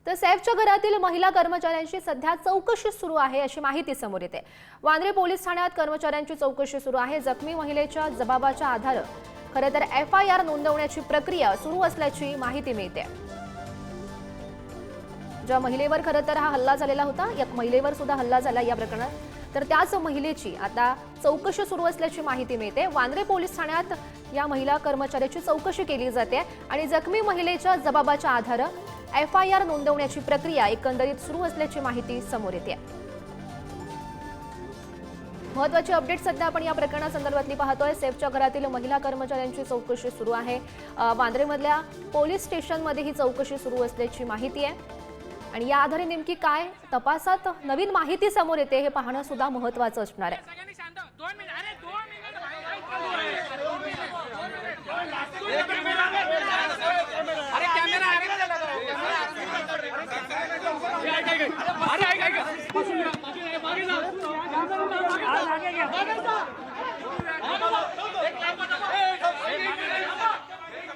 तर सैफच्या घरातील महिला कर्मचाऱ्यांची सध्या चौकशी सुरू आहे अशी माहिती समोर येते। वांद्रे पोलीस ठाण्यात कर्मचाऱ्यांची चौकशी सुरू आहे। जखमी महिलेच्या जबाबाच्या आधारे खरे तर FIR नोंदवण्याची प्रक्रिया सुरू असल्याची माहिती मिळते। ज्या महिलेवर खरे तर हा हल्ला झालेला होता, या महिलेवर सुद्धा हल्ला झाला या प्रकरणात, तर त्याच महिलेची आता चौकशी सुरू असल्याची माहिती मिळते। वांद्रे पोलीस ठाण्यात या महिला कर्मचाऱ्याची चौकशी केली जाते आणि जखमी महिलेच्या जबाबाच्या आधारे FIR नोंदवण्याची प्रक्रिया एकंदरीत सुरू असल्याची माहिती समोर येते। महत्त्वाची अपडेट सध्या आपण या प्रकरणासंदर्भातली पाहतोय। सैफच्या घरातील महिला कर्मचाऱ्यांची चौकशी सुरू आहे। वांद्रेमधल्या पोलीस स्टेशनमध्ये ही चौकशी सुरू असल्याची माहिती आहे आणि या आधारे नेमकी काय तपासात नवीन माहिती समोर येते हे पाहणं सुद्धा महत्त्वाचं असणार आहे।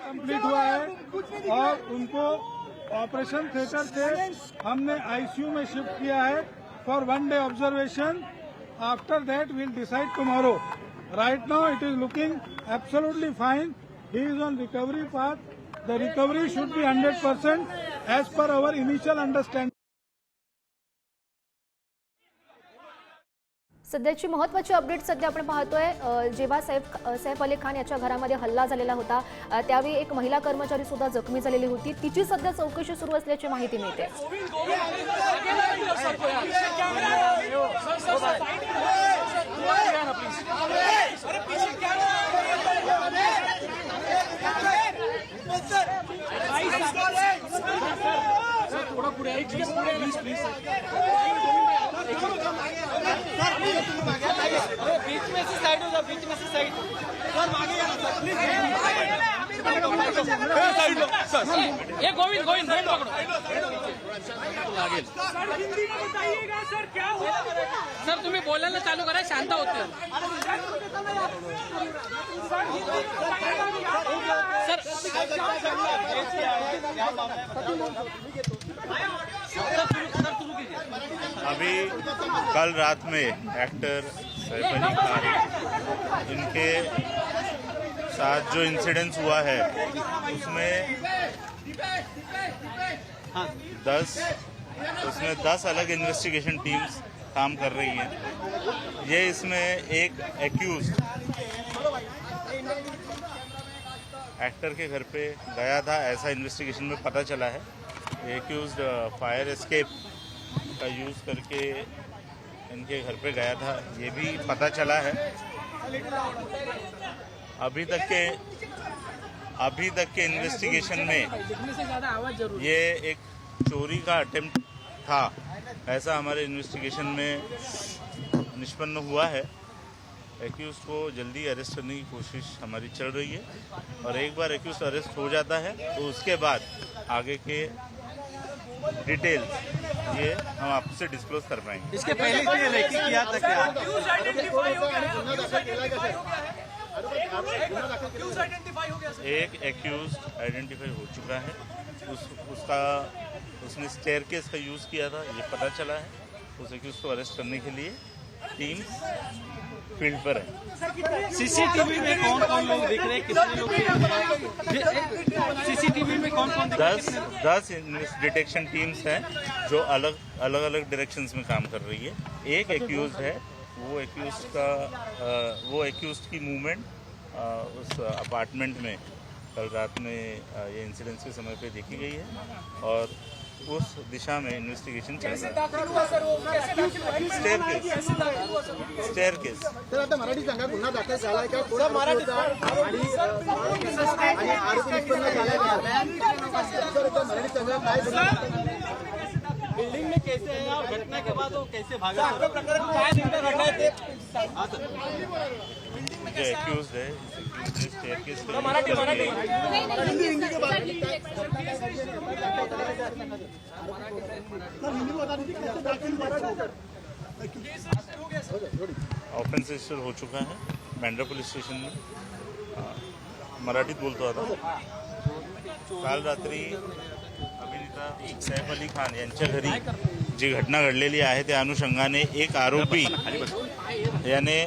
कंप्लीट हुआ है और उनको ऑपरेशन थिएटर से हमने ICU में शिफ्ट किया है for 1 day observation. After that we'll decide tomorrow. Right now it is looking absolutely fine. He is on recovery path. The recovery should be 100% as per our initial understanding. सध्याची महत्त्वाची update सध्या आपण पाहतोय। जेव्हा सैफ अली खान याच्या घरामध्ये हल्ला झालेला होता, त्यावेळी एक महिला कर्मचारी सुद्धा जखमी झालेली होती। तिची सध्या चौकशी सुरू असल्याची माहिती मिळते। बीच में से साइड हो जाओ, बीच में से साइड सर, आगे साइड लो सर। ये गोविंद गोविंद पकड़ो सर। हिंदी में बताइएगा सर क्या हुआ सर। तुम्ही बोलायला चालू करा, शांत होते अभी कल रात में एक्टर सैफ अली खान इनके साथ जो इंसिडेंस हुआ है उसमें 10 अलग इन्वेस्टिगेशन टीम्स काम कर रही हैं। ये इसमें एक एक्यूज्ड एक्टर के घर पे गया था, ऐसा इन्वेस्टिगेशन में पता चला है। एक्यूज्ड फायर एस्केप का यूज़ करके इनके घर पे गया था, ये भी पता चला है। अभी तक के इन्वेस्टिगेशन में ये एक चोरी का अटेम्प्ट था, ऐसा हमारे इन्वेस्टिगेशन में निष्पन्न हुआ है। एक्यूज को जल्दी अरेस्ट करने की कोशिश हमारी चल रही है और एक बार एक्यूज अरेस्ट हो जाता है तो उसके बाद आगे के डिटेल्स ये हम आपसे डिस्क्लोज कर पाएंगे। इसके पहले किया था क्या? एक एक्यूज आइडेंटिफाई हो चुका है। उसने स्टेयरकेस का यूज़ किया था, ये पता चला है। उस एक्यूज को अरेस्ट करने के लिए टीम फील्ड पर है। सीसीटीवी में कौन कौन लोग दिख रहे हैं, कितने लोग सीसीटीवी में कौन कौन 10 डिटेक्शन टीम्स हैं जो अलग अलग डायरेक्शंस में काम कर रही है। एक एक्यूज्ड है, वो एक्यूज्ड की मूवमेंट उस अपार्टमेंट में कल रात में ये इंसिडेंस के समय पे देखी गई है और उस दिशा में इन्वेस्टिगेशन चल रहा है। स्टेयरकेस तर आता मराठी संघात गुन्हा दाखल झालाय का? थोडा मराठी आरोपी निष्पन्न झालाय का? मराठी संघात काय बिल्डिंग में कैसे है और घटना के बाद वो कैसे भागा? क्या जो एक्यूज्ड है स्टेयरकेस ऑफेंस रजिस्टर हो चुका है बांद्रा पुलिस स्टेशन में। मराठीत बोलतो आता। काल रात्री अभिनेत्री अभिनेता सैफ अली खान यांच्या घरी जी घटना घडलेली आहे त्या अनुषंगाने एक आरोपी याने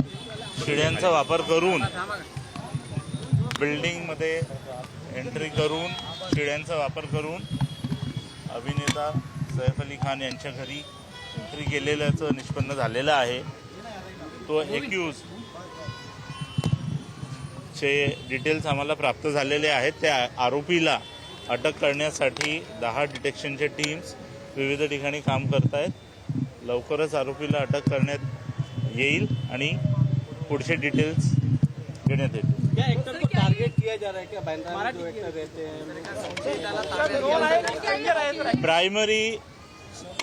शिड्यांचा वापर करून बिल्डिंगमध्ये एंट्री करून शिड्यांचा वापर करून अभिनेता सैफ अली खान यांच्या घरी एंट्री केलेल्याचं निष्पन्न झालेलं आहे. तो एक्यूज चे डिटेल्स आम्हाला प्राप्त झालेले आहेत. त्या आरोपीला अटक करण्यासाठी 10 डिटेक्शनच्या टीम्स विविध ठिकाणी काम करत आहेत. लवकरच आरोपीला अटक करण्यात येईल आणि पुढचे डिटेल्स घेण्यात येतील. क्या एक्टर को टारगेट किया जा रहा है क्या? बांद्रा में जो एक्टर रहते हैं प्रायमरी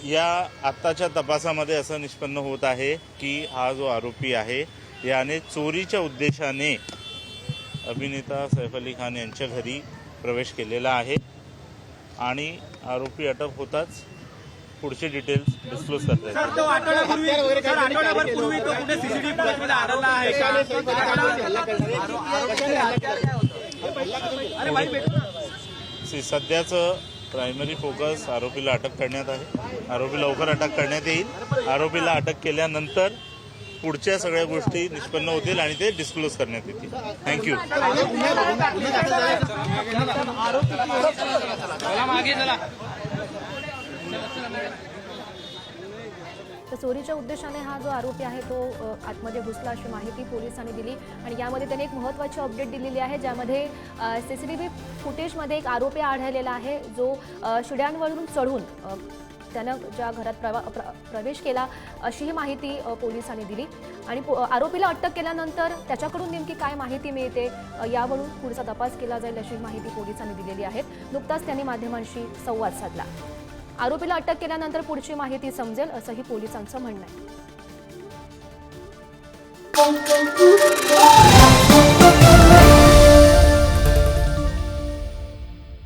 या आत्ताच्या तपासामध्ये असं निष्पन्न होत आहे की हा जो आरोपी आहे याने चोरीच्या उद्देशाने अभिनेता सैफ अली खान यांच्या घरी प्रवेश केलेला आहे आणि आरोपी अटक होताच पुढचे डिटेल्स डिस्क्लोज करतात. आठवड्यापूर्वी तो कुठे सीसीटीव्ही फुटेजमध्ये आढळला आहे का? सध्याचं प्रायमरी फोकस आरोपीला अटक करण्यात आहे. आरोपी लवकर अटक करण्यात येईल. आरोपीला अटक केल्यानंतर पुढच्या सगळ्या गोष्टी निष्पन्न होतील आणि ते डिस्क्लोज करण्यात येतील. थँक्यू. तर चोरीच्या उद्देशाने हा जो आरोपी आहे तो आतमध्ये घुसला अशी माहिती पोलिसांनी दिली आणि यामध्ये त्याने एक महत्त्वाची अपडेट दिलेली आहे ज्यामध्ये CCTV फुटेजमध्ये एक आरोपी आढळलेला आहे जो शिड्यांवरून चढून त्यानं ज्या घरात प्रवेश केला अशी ही माहिती पोलिसांनी दिली आणि आरोपीला अटक केल्यानंतर त्याच्याकडून नेमकी काय माहिती मिळते यावरून पुढचा तपास केला जाईल अशी माहिती पोलिसांनी दिलेली आहे. नुकताच त्यांनी माध्यमांशी संवाद साधला. आरोपीला अटक केल्यानंतर पुढची माहिती समजेल असंही पोलिसांचं म्हणणं आहे.